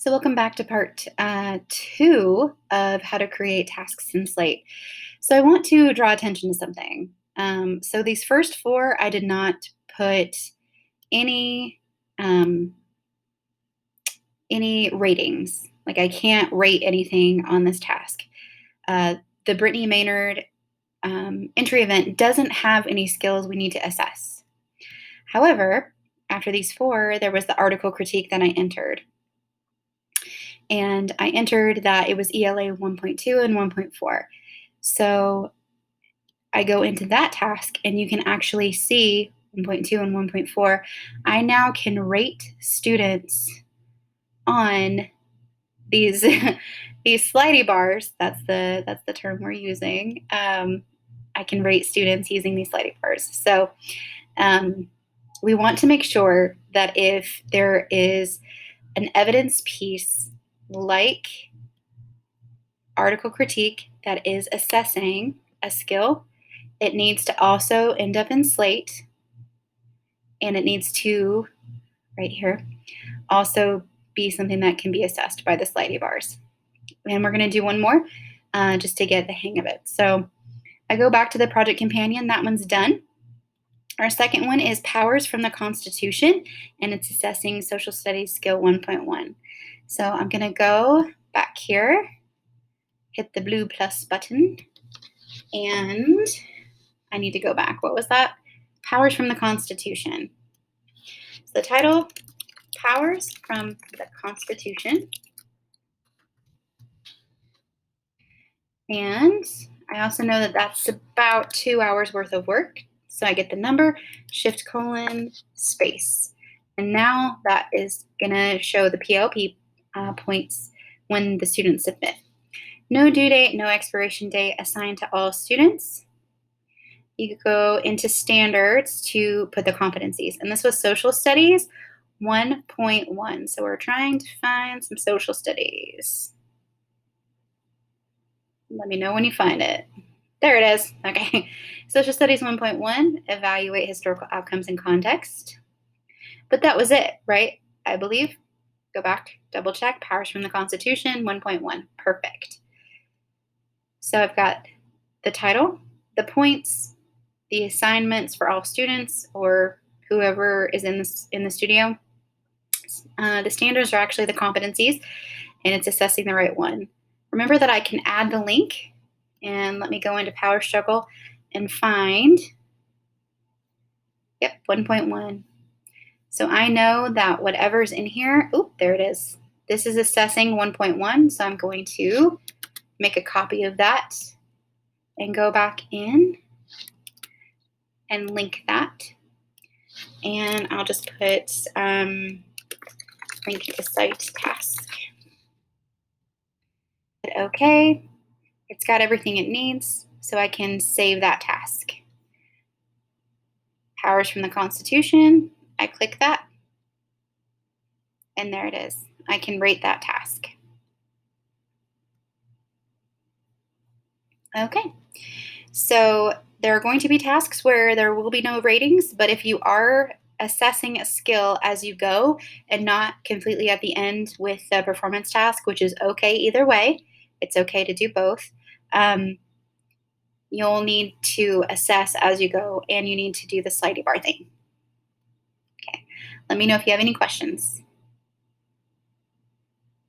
So welcome back to part two of how to create tasks in Slate. So I want to draw attention to something. So these first four, I did not put any um, any ratings. Like I can't rate anything on this task. The Brittany Maynard entry event doesn't have any skills we need to assess. However, after these four, there was the article critique that I entered. And I entered that it was ELA 1.2 and 1.4. So I go into that task and you can actually see 1.2 and 1.4. I now can rate students on these these slidey bars. That's the term we're using. I can rate students using these slidey bars. So we want to make sure that if there is an evidence piece like article critique that is assessing a skill, it needs to also end up in Slate, and it needs to, right here, also be something that can be assessed by the slidey bars. And we're going to do one more just to get the hang of it. So I go back to the project companion. That one's done. Our second one is Powers from the Constitution, and it's assessing social studies skill 1.1. So I'm going to go back here, hit the blue plus button, and I need to go back. What was that? Powers from the Constitution. So the title, Powers from the Constitution. And I also know that that's about 2 hours worth of work. So I get the number, shift colon, space. And now that is going to show the PLP points when the students submit. No due date, no expiration date assigned to all students. You go into standards to put the competencies. And this was social studies 1.1. So we're trying to find some social studies. Let me know when you find it. There it is. Okay. Social studies 1.1, evaluate historical outcomes and context. But that was it, right? I believe. Go back, double check. Powers from the Constitution 1.1. Perfect. So I've got the title, the points, the assignments for all students or whoever is in the studio. The standards are actually the competencies, and it's assessing the right one. Remember that I can add the link, and let me go into Power Struggle and find, 1.1. So I know that whatever's in here, there it is. This is assessing 1.1, so I'm going to make a copy of that and go back in and link that. And I'll just put link to site task. Okay, it's got everything it needs, so I can save that task. Powers from the Constitution, I click that, and there it is. I can rate that task. Okay, so there are going to be tasks where there will be no ratings, but if you are assessing a skill as you go and not completely at the end with the performance task, which is okay either way, it's okay to do both. You'll need to assess as you go, and you need to do the slidey bar thing. Okay, let me know if you have any questions.